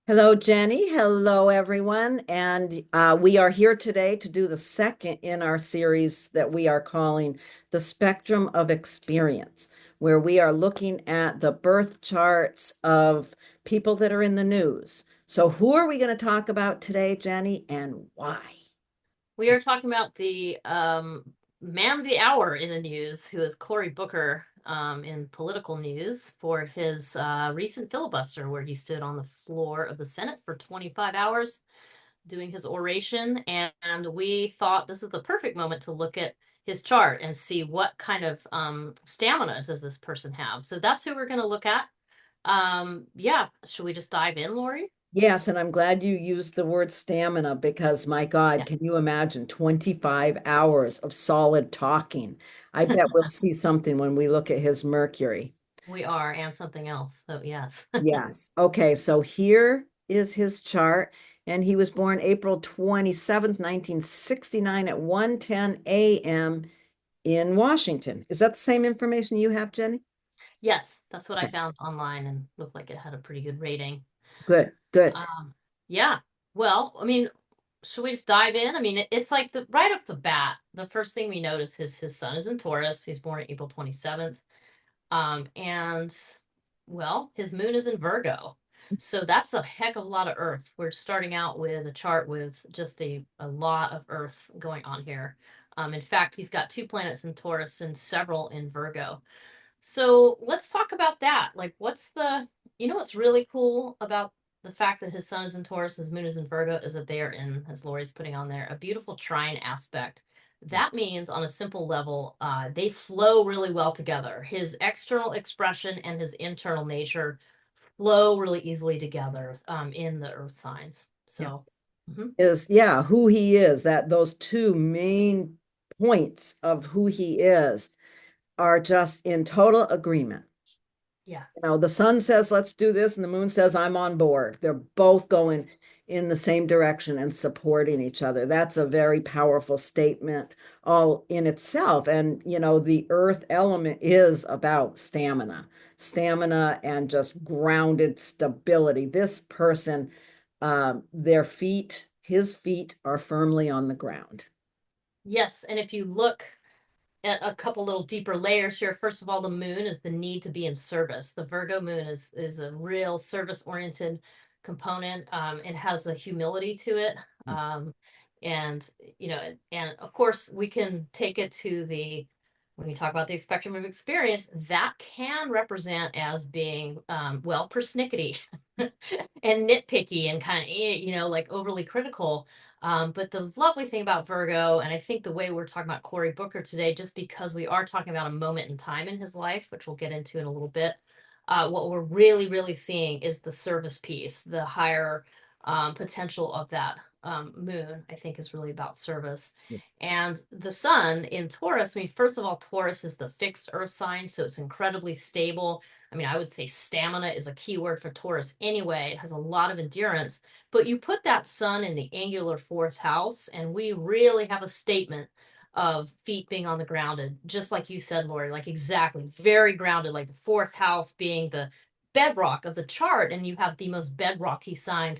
Hello, Jenny. Hello, everyone. And we are here today to do the second in our series that we are calling The Spectrum of Experience, where we are looking at the birth charts of people that are in the news. So, who are we going to talk about today, Jenny, and why? We are talking about the man of the hour in the news, who is Cory Booker in political news for his recent filibuster, where he stood on the floor of the Senate for 25 hours doing his oration. And we thought this is the perfect moment to look at his chart and see what kind of stamina does this person have. So that's who we're going to look at. Yeah, should we just dive in, Laurie? Yes, and I'm glad you used the word stamina because, my God, Yeah, can you imagine 25 hours of solid talking? I bet we'll see something when we look at his Mercury. we are, and something else. So, yes. Yes. Okay, so here is his chart, and he was born April 27th, 1969 at 1:10 a.m. in Washington. Is that the same information you have, Jenny? Yes, that's what I Okay. found online and looked like it had a pretty good rating. Good, good. Um, yeah. Well, I mean, should we just dive in? I mean, it's like the right off the bat, the first thing we notice is his sun is in Taurus. He's born April 27th. And well, his moon is in Virgo. So that's a heck of a lot of Earth. We're starting out with a chart with just a lot of Earth going on here. In fact, he's got two planets in Taurus and several in Virgo. So let's talk about that. Like, what's really cool about the fact that his sun is in Taurus, his moon is in Virgo, is that they are in, as Lori's putting on there, a beautiful trine aspect. That means, on a simple level, they flow really well together. His external expression and his internal nature flow really easily together in the earth signs. Yeah. So, mhm. Is yeah, who he is, that those two main points of who he is are just in total agreement. Yeah. The sun says, let's do this, and the moon says, I'm on board. They're both going in the same direction and supporting each other. That's a very powerful statement all in itself. And, the earth element is about stamina and just grounded stability. This person, his feet are firmly on the ground. Yes. And if you look a couple little deeper layers here. First of all, the moon is the need to be in service. The Virgo moon is a real service oriented component. It has a humility to it. Um, and and of course we can take it to the when you talk about the spectrum of experience, that can represent as being well persnickety and nitpicky and kind of like overly critical. But the lovely thing about Virgo, and I think the way we're talking about Cory Booker today, just because we are talking about a moment in time in his life, which we'll get into in a little bit, what we're really, really seeing is the service piece, the higher potential of that moon, I think is really about service. And the sun in Taurus, I mean, first of all, Taurus is the fixed earth sign, so it's incredibly stable. I mean, I would say stamina is a key word for Taurus anyway. It has a lot of endurance, but you put that sun in the angular fourth house, and we really have a statement of feet being on the grounded, just like you said, Lori, like exactly, very grounded, like the fourth house being the bedrock of the chart, and you have the most bedrocky sign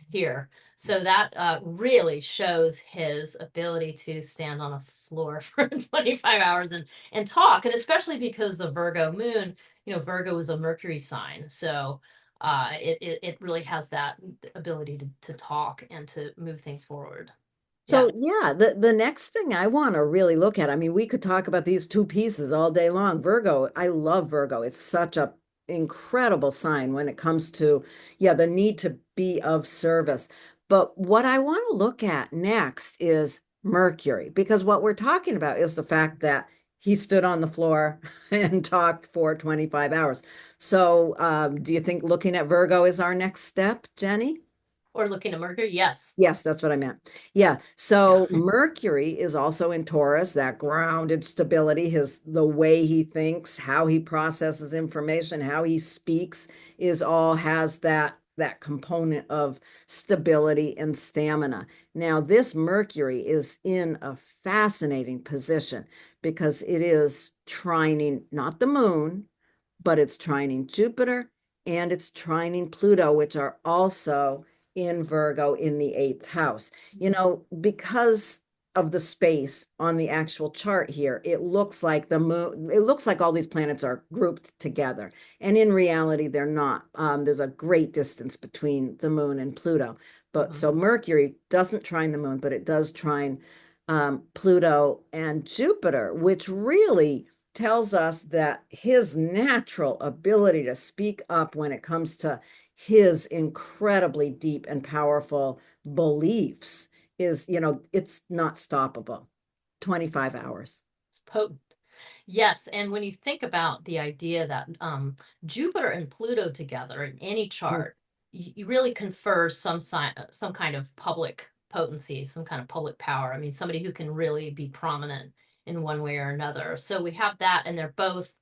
here. So that really shows his ability to stand on a floor for 25 hours and talk, and especially because the Virgo moon, Virgo is a Mercury sign, so it really has that ability to talk and to move things forward. Yeah. So yeah, the next thing I want to really look at, I mean, we could talk about these two pieces all day long. Virgo, I love Virgo. It's such a incredible sign when it comes to, yeah, the need to be of service. But what I want to look at next is Mercury, because what we're talking about is the fact that he stood on the floor and talked for 25 hours. So, do you think looking at Virgo is our next step, Jenny? Or looking at Mercury, yes. Yes, that's what I meant. Yeah. Yeah. So Mercury is also in Taurus, that grounded stability, the way he thinks, how he processes information, how he speaks is all has that component of stability and stamina. Now, this Mercury is in a fascinating position because it is trining not the moon, but it's trining Jupiter and it's trining Pluto, which are also in Virgo in the eighth house. You know, because of the space on the actual chart here, it looks like the moon, it looks like all these planets are grouped together. And in reality, they're not. There's a great distance between the moon and Pluto. But Mhm. so Mercury doesn't trine the moon, but it does trine Pluto and Jupiter, which really tells us that his natural ability to speak up when it comes to his incredibly deep and powerful beliefs is, you know, it's not stoppable. 25 hours. It's potent. Yes, and when you think about the idea that Jupiter and Pluto together in any Mm. chart, you really confer some kind of public potency, some kind of public power. I mean, somebody who can really be prominent in one way or another. So we have that, and they're both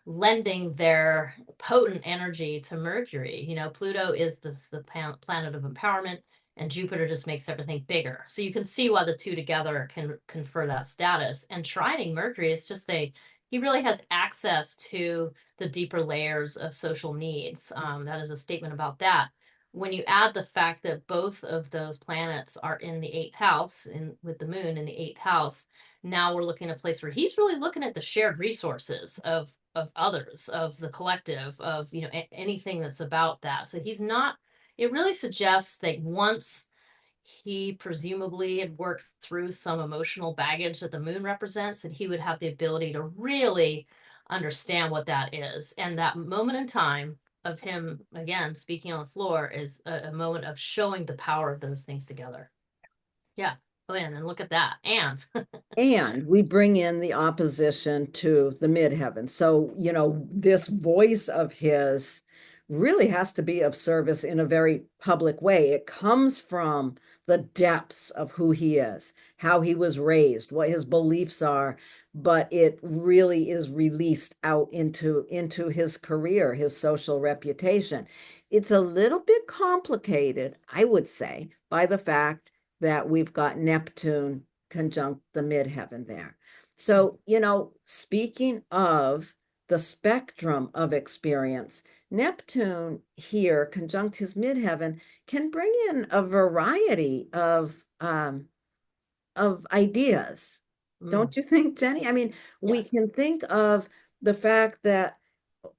lending their potent energy to Mercury. You know, Pluto is the planet of empowerment, and Jupiter just makes everything bigger. So you can see why the two together can confer that status. And trining Mercury is just he really has access to the deeper layers of social needs. That is a statement about that. When you add the fact that both of those planets are in the eighth house, with the moon in the eighth house, now we're looking at a place where he's really looking at the shared resources of others, of the collective, of anything that's about that. So he's not. It really suggests that once he presumably had worked through some emotional baggage that the moon represents, that he would have the ability to really understand what that is. And that moment in time of him again speaking on the floor is a moment of showing the power of those things together. Yeah. Oh, and then look at that. And And we bring in the opposition to the midheaven. So, you know, this voice of his really has to be of service in a very public way. It comes from the depths of who he is, how he was raised, what his beliefs are, but it really is released out into his career, his social reputation. It's a little bit complicated, I would say, by the fact that we've got Neptune conjunct the midheaven there. So, you know, speaking of the spectrum of experience, Neptune here, conjunct his midheaven, can bring in a variety of ideas. mm, Don't you think, Jenny? I mean, we yes. can think of the fact that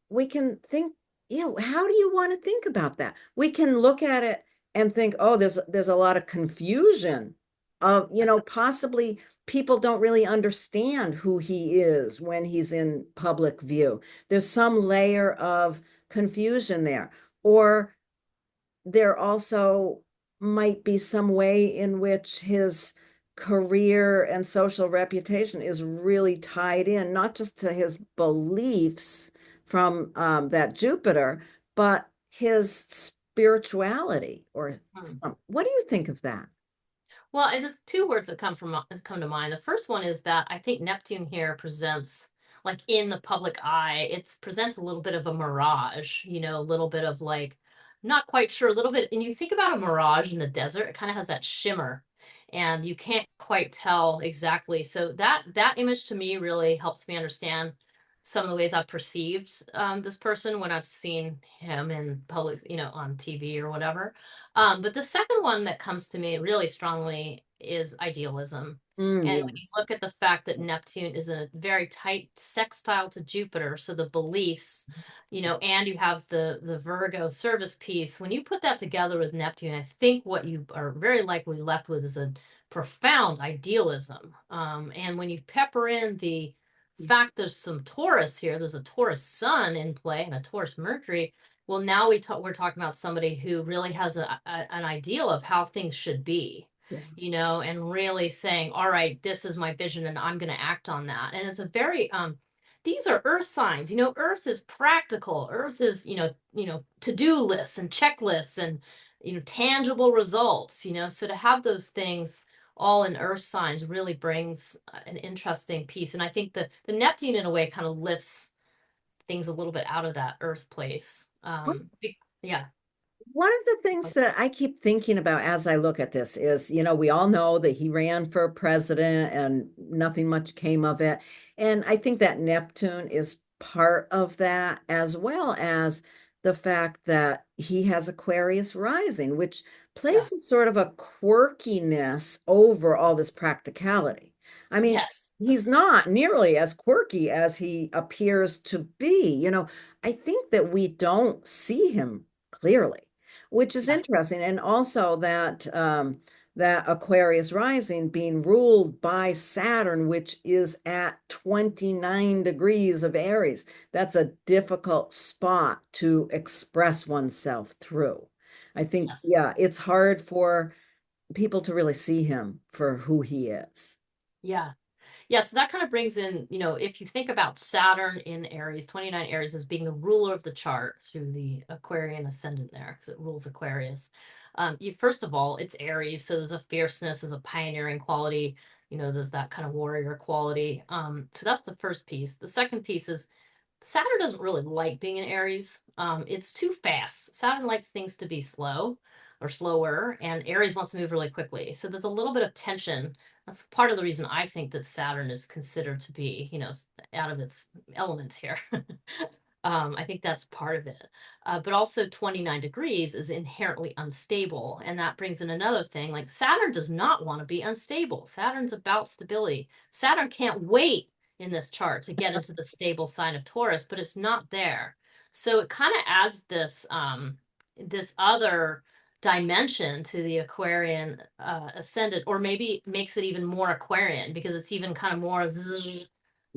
we can think, you know, how do you want to think about that? We can look at it and think, oh, there's a lot of confusion of, you know, possibly people don't really understand who he is when he's in public view. There's some layer of confusion there. Or there also might be some way in which his career and social reputation is really tied in, not just to his beliefs from that Jupiter, but his spirituality or Mm. some. What do you think of that? Well, and there's two words that come to mind. The first one is that I think Neptune here presents, like in the public eye, it presents a little bit of a mirage, a little bit of like, not quite sure, a little bit. And you think about a mirage in the desert, it kind of has that shimmer, and you can't quite tell exactly. So that image to me really helps me understand some of the ways I've perceived this person when I've seen him in public, on TV or whatever. But the second one that comes to me really strongly is idealism. And when you Yes. look at the fact that Neptune is a very tight sextile to Jupiter, so the beliefs, and you have the Virgo service piece, when you put that together with Neptune, I think what you are very likely left with is a profound idealism. And when you pepper in the fact there's some Taurus here, there's a Taurus sun in play and a Taurus Mercury. Well, now we're talking about somebody who really has an ideal of how things should be, Yeah. and really saying, all right, this is my vision and I'm going to act on that. And it's a very, these are earth signs. Earth is practical. Earth is, to-do lists and checklists and, tangible results, so to have those things all in earth signs really brings an interesting piece. And I think the Neptune in a way kind of lifts things a little bit out of that earth place. Yeah. One of the things that I keep thinking about as I look at this is, you know, we all know that he ran for president and nothing much came of it. And I think that Neptune is part of that, as well as the fact that he has Aquarius rising, which Yeah. places sort of a quirkiness over all this practicality. I mean, Yes. he's not nearly as quirky as he appears to be. I think that we don't see him clearly, which is Yeah. interesting. And also that Aquarius rising being ruled by Saturn, which is at 29 degrees of Aries. That's a difficult spot to express oneself through. I think, Yes. yeah, it's hard for people to really see him for who he is. Yeah. Yeah, so that kind of brings in, if you think about Saturn in Aries, 29 Aries as being the ruler of the chart through the Aquarian ascendant there, because it rules Aquarius. First of all, it's Aries, so there's a fierceness, there's a pioneering quality, there's that kind of warrior quality. So that's the first piece. The second piece is Saturn doesn't really like being in Aries. It's too fast. Saturn likes things to be slow or slower, and Aries wants to move really quickly. So there's a little bit of tension. That's part of the reason I think that Saturn is considered to be, out of its element here. I think that's part of it. But also 29 degrees is inherently unstable. And that brings in another thing. Like Saturn does not want to be unstable. Saturn's about stability. Saturn can't wait in this chart to get into the stable sign of Taurus, but it's not there. So it kind of adds this other dimension to the Aquarian ascendant, or maybe makes it even more Aquarian because it's even kind of more zzz,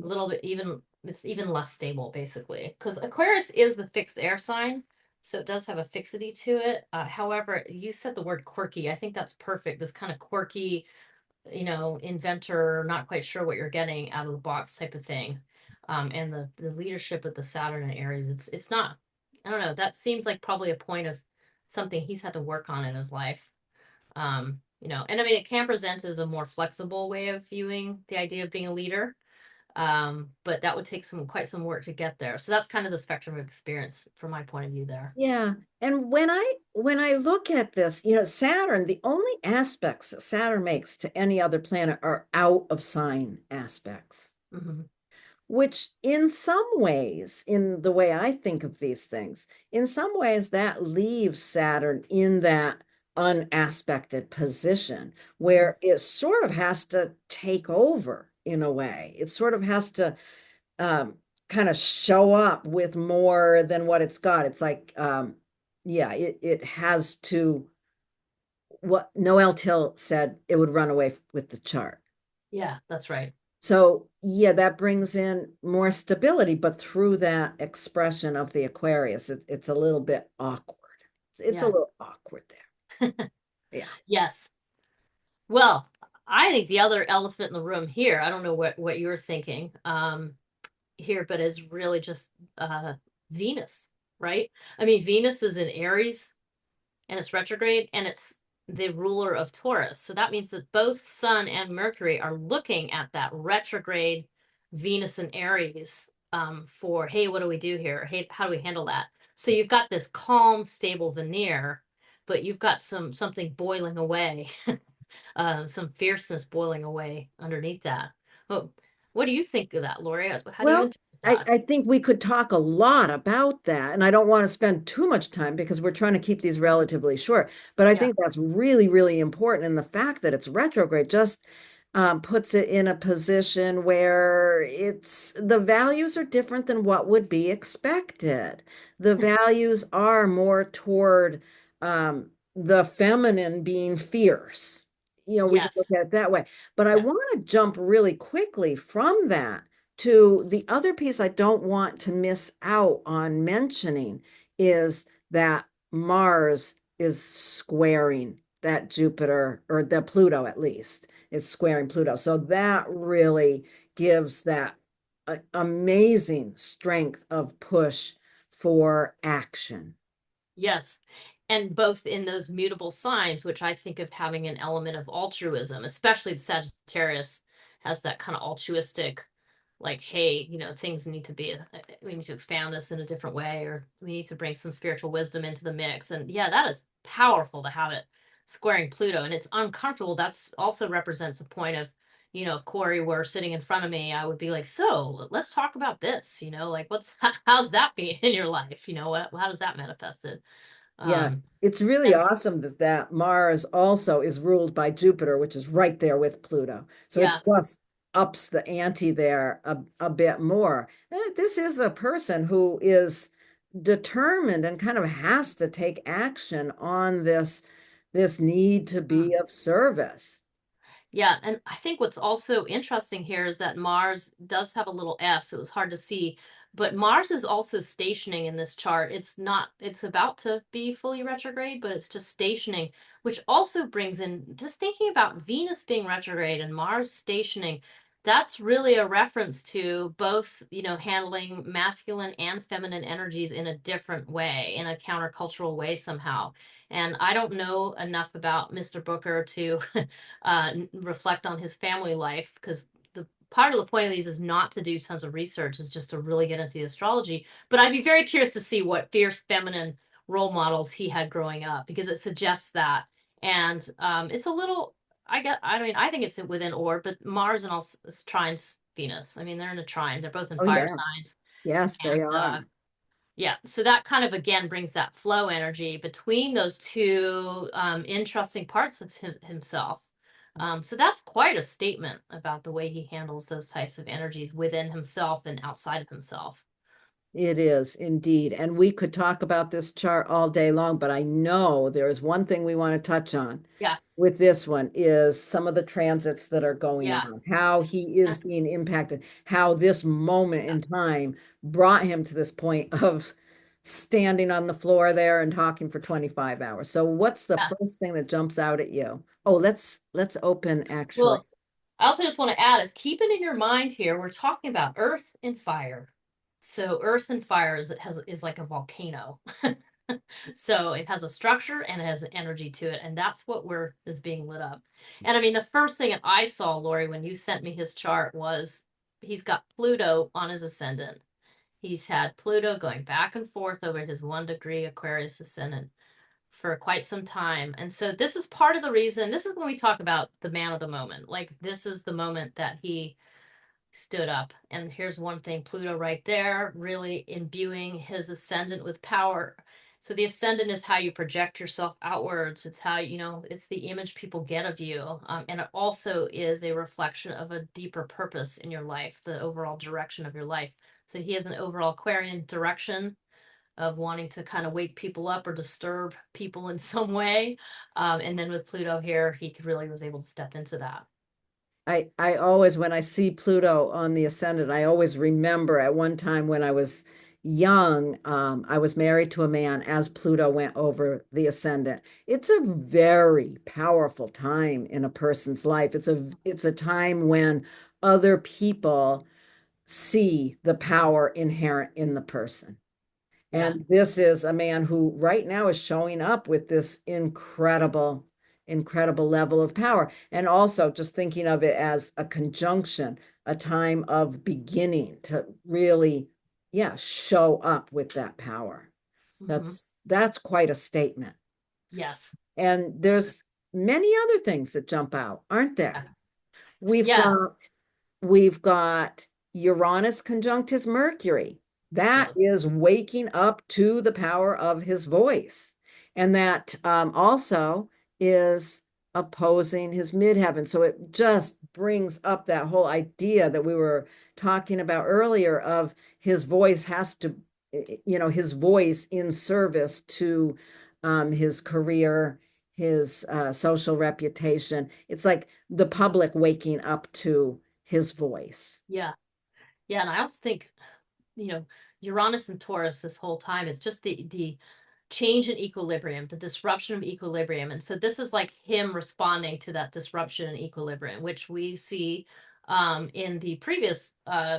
a little bit even it's even less stable basically because Aquarius is the fixed air sign, so it does have a fixity to it. However, you said the word quirky. I think that's perfect. This kind of quirky, inventor, not quite sure what you're getting out of the box type of thing. And the leadership of the Saturn and Aries, it's not, I don't know, that seems like probably a point of something he's had to work on in his life. And I mean, it can present as a more flexible way of viewing the idea of being a leader. But that would take quite some work to get there. So that's kind of the spectrum of experience from my point of view there. Yeah. And when I look at this, Saturn, the only aspects that Saturn makes to any other planet are out of sign aspects, Hmm. which in some ways, in the way I think of these things, in some ways that leaves Saturn in that unaspected position Hmm. where it sort of has to take over in a way. It sort of has to um, kind of show up with more than what it's got. It's like, yeah, it has to, what Noel Till said, it would run away with the chart. Yeah, that's right. So, yeah, that brings in more stability, but through that expression of the Aquarius, it's a little bit awkward. It's a Yeah. little awkward there. Yeah. Yes. Well, I think the other elephant in the room here, I don't know what you're thinking here, but is really just Venus, right? I mean, Venus is in Aries and it's retrograde and it's the ruler of Taurus. So that means that both Sun and Mercury are looking at that retrograde Venus and Aries for, hey, what do we do here? Hey, how do we handle that? So you've got this calm, stable veneer, but you've got something boiling away, some fierceness boiling away underneath that. Well, what do you think of that, Laurie? How do you Well, interpret I, that? I think we could talk a lot about that, and I don't want to spend too much time because we're trying to keep these relatively short. But I Yeah. think that's really, really important. And the fact that it's retrograde just puts it in a position where the values are different than what would be expected. The values are more toward the feminine being fierce. We can look Yes. at it that way. But I Yeah. want to jump really quickly from that to the other piece I don't want to miss out on mentioning is that Mars is squaring that Jupiter, or the Pluto at least, is squaring Pluto. So that really gives that amazing strength of push for action. Yes. And both in those mutable signs, which I think of having an element of altruism, especially the Sagittarius has that kind of altruistic, like, hey, things need to be, we need to expand this in a different way, or we need to bring some spiritual wisdom into the mix. And yeah, that is powerful to have it squaring Pluto. And it's uncomfortable. That's also represents a point of, if Cory were sitting in front of me, I would be like, so let's talk about this, like how's that been in your life? How does that manifested? Yeah, Um, it's really and awesome that Mars also is ruled by Jupiter, which is right there with Pluto. So it yeah, just ups the ante there a bit more. This is a person who is determined and kind of has to take action on this need to mm. be of service. Yeah, and I think what's also interesting here is that Mars does have a little S. It was hard to see, but Mars is also stationing in this chart. It's about to be fully retrograde, but it's just stationing, which also brings in just thinking about Venus being retrograde and Mars stationing. That's really a reference to both, handling masculine and feminine energies in a different way, in a countercultural way somehow. And I don't know enough about Mr. Booker to reflect on his family life, because the part of the point of these is not to do tons of research, is just to really get into the astrology. But I'd be very curious to see what fierce feminine role models he had growing up, because it suggests that. And it's a little, I think it's within orb, but Mars and all trines Venus. I mean, they're in a trine. They're both in Oh, fire yes. signs. Yes, they And are. yeah, so that kind of again brings that flow energy between those two interesting parts of himself. So that's quite a statement about the way he handles those types of energies within himself and outside of himself. It is indeed. And we could talk about this chart all day long, but I know there is one thing we want to touch on Yeah, with this one is some of the transits that are going yeah, on, how he is being impacted, how this moment yeah, in time brought him to this point of standing on the floor there and talking for 25 hours. So what's the yeah. first thing that jumps out at you? Oh, let's open actually. Well, I also just want to add is keep it in your mind here. We're talking about earth and fire. So earth and fire is like a volcano. So it has a structure and it has an energy to it, and that's what we're is being lit up. And I mean, the first thing that I saw, Laurie, when you sent me his chart was he's got Pluto on his ascendant. He's had Pluto going back and forth over his 1 degree Aquarius ascendant for quite some time. And so this is part of the reason, this is when we talk about the man of the moment. Like this is the moment that he stood up. And here's one thing, Pluto right there, really imbuing his ascendant with power. So the ascendant is how you project yourself outwards. It's how, it's the image people get of you. And it also is a reflection of a deeper purpose in your life, the overall direction of your life. So he has an overall Aquarian direction of wanting to kind of wake people up or disturb people in some way. And then with Pluto here, he really was able to step into that. I always, when I see Pluto on the ascendant, I always remember at one time when I was young, I was married to a man as Pluto went over the ascendant. It's a very powerful time in a person's life. It's a time when other people see the power inherent in the person. Yeah. And this is a man who right now is showing up with this incredible level of power. And also just thinking of it as a conjunction, a time of beginning to really, yeah, show up with that power. Hmm. That's quite a statement. Yes. And there's many other things that jump out, aren't Yeah. there? We've Yeah. got we've got Uranus conjunct his Mercury. That Yeah. is waking up to the power of his voice. And that also is opposing his midheaven. So it just brings up that whole idea that we were talking about earlier of his voice has to, his voice in service to his career, his social reputation. It's like the public waking up to his voice. Yeah. Yeah. And I also think, you know, Uranus and Taurus this whole time is just the change in equilibrium, the disruption of equilibrium. And so this is like him responding to that disruption in equilibrium, which we see in the previous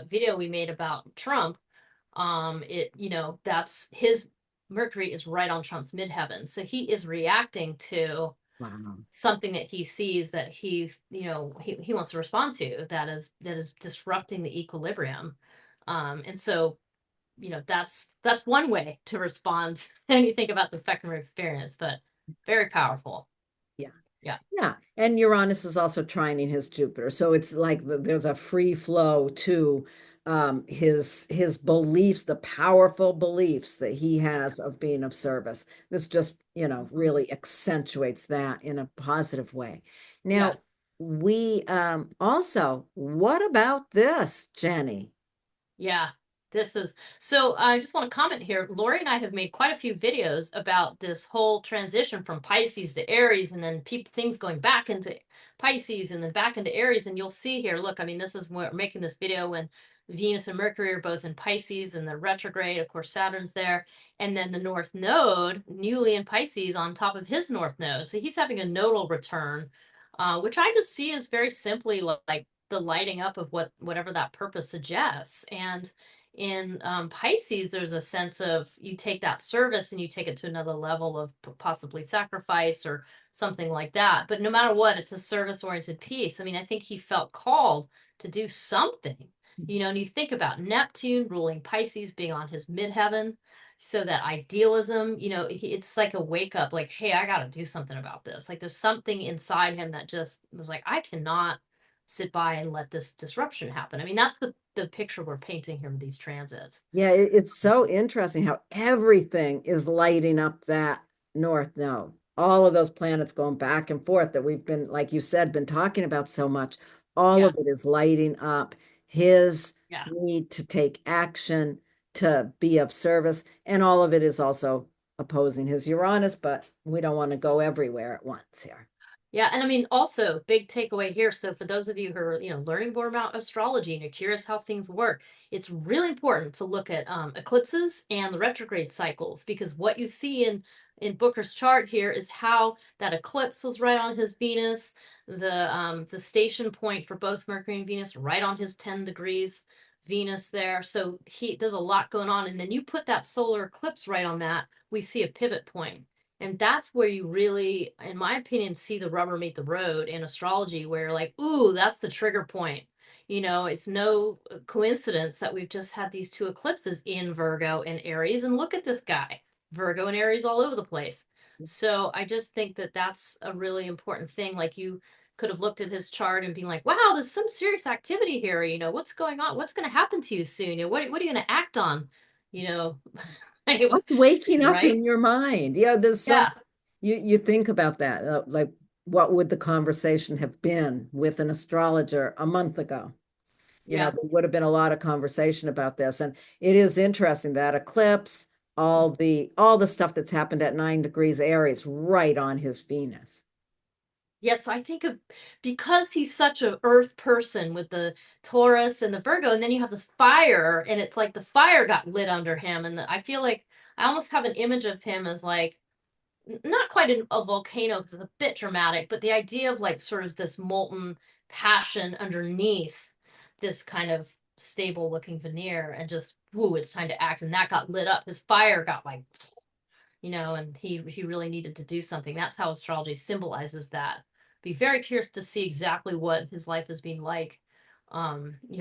video we made about Trump. That's his Mercury is right on Trump's midheaven. So he is reacting to Wow. something that he sees that he wants to respond to that is disrupting the equilibrium. And so that's one way to respond when you think about the spectrum of experience, but very powerful. Yeah. Yeah. Yeah, and Uranus is also trining his Jupiter, so it's like there's a free flow to his beliefs, the powerful beliefs that he has of being of service. This just, Mhm. really accentuates that in a positive way. Yeah. Now, we also, what about this, Jenny? Yeah, this is so. I just want to comment here. Laurie and I have made quite a few videos about this whole transition from Pisces to Aries, and then things going back into Pisces and then back into Aries. And you'll see here. Look, I mean, this is we're making this video when Venus and Mercury are both in Pisces, and the retrograde. Of course, Saturn's there, and then the North Node, newly in Pisces, on top of his North Node. So he's having a nodal return, which I just see as very simply like the lighting up of whatever that purpose suggests. And in Pisces, there's a sense of you take that service and you take it to another level of possibly sacrifice or something like that. But no matter what, it's a service oriented piece. I mean, I think he felt called to do something. And you think about Neptune ruling Pisces being on his midheaven. So that idealism, it's like a wake up, like, hey, I got to do something about this. Like there's something inside him that just was like, I cannot sit by and let this disruption happen. I mean, that's the picture we're painting here with these transits. Yeah, it's so interesting how everything is lighting up that North Node. All of those planets going back and forth that we've been, like you said, been talking about so much. All Yeah, of it is lighting up his yeah. need to take action, to be of service, and all of it is also opposing his Uranus, but we don't want to go everywhere at once here. Yeah, and I mean, also big takeaway here. So for those of you who are, learning more about astrology and you're curious how things work, it's really important to look at eclipses and the retrograde cycles because what you see in Booker's chart here is how that eclipse was right on his Venus, the station point for both Mercury and Venus right on his 10 degrees Venus there. So there's a lot going on, and then you put that solar eclipse right on that, we see a pivot point. And that's where you really, in my opinion, see the rubber meet the road in astrology, where like, ooh, that's the trigger point. It's no coincidence that we've just had these two eclipses in Virgo and Aries. And look at this guy, Virgo and Aries all over the place. So I just think that that's a really important thing. Like you could have looked at his chart and been like, wow, there's some serious activity here. What's going on? What's going to happen to you soon? What are you going to act on? You know, What's waking up right? in your mind? Yeah, there's so Yeah. you think about that, like what would the conversation have been with an astrologer a month ago? Yeah. There would have been a lot of conversation about this, and it is interesting that eclipse, all the stuff that's happened at 9 degrees Aries, right on his Venus. Yes, I think of because he's such a earth person with the Taurus and the Virgo, and then you have this fire, and it's like the fire got lit under him, and I feel like I almost have an image of him as like not quite a volcano because it's a bit dramatic, but the idea of like sort of this molten passion underneath this kind of stable looking veneer, and just whoo, it's time to act, and that got lit up. His fire got like and he really needed to do something. That's how astrology symbolizes that. Be very curious to see exactly what his life has been like,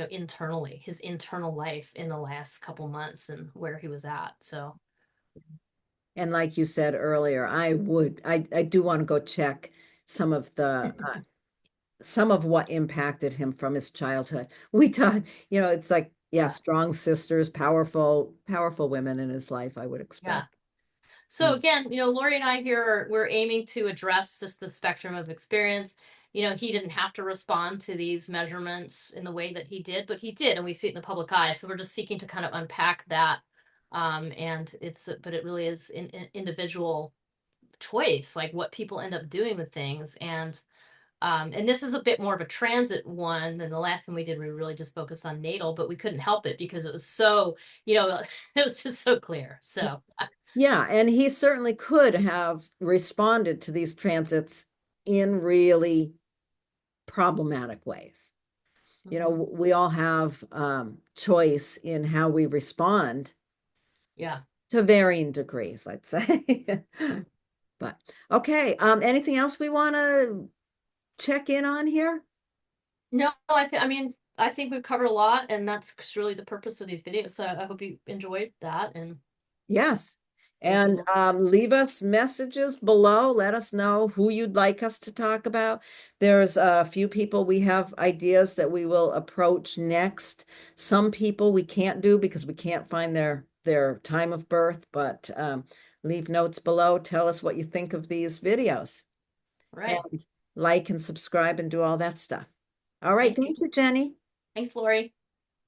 internally, his internal life in the last couple months and where he was at. So And like you said earlier, I do want to go check some of the some of what impacted him from his childhood. We talked, it's like, yeah, yeah, strong sisters, powerful women in his life, I would yeah. expect. So again, Lori and I here we're aiming to address just the spectrum of experience. He didn't have to respond to these measurements in the way that he did, but he did, and we see it in the public eye. So we're just seeking to kind of unpack that. But it really is in individual choice, like what people end up doing with things. And this is a bit more of a transit one than the last one we did. We really just focused on natal, but we couldn't help it because it was so, it was just so clear. So Yeah, and he certainly could have responded to these transits in really problematic ways. mhm. We all have choice in how we respond Yeah. to varying degrees, let's say. But okay, anything else we want to check in on here? No, I think we've covered a lot, and that's really the purpose of these videos. So I hope you enjoyed that. And Yes. Thank And you. leave us messages below. Let us know who you'd like us to talk about. There's a few people we have ideas that we will approach next. Some people we can't do because we can't find their time of birth, but leave notes below. Tell us what you think of these videos Right. and like and subscribe and do all that stuff. All right. Thank you. Thank you, Jennie. Thanks, Lori.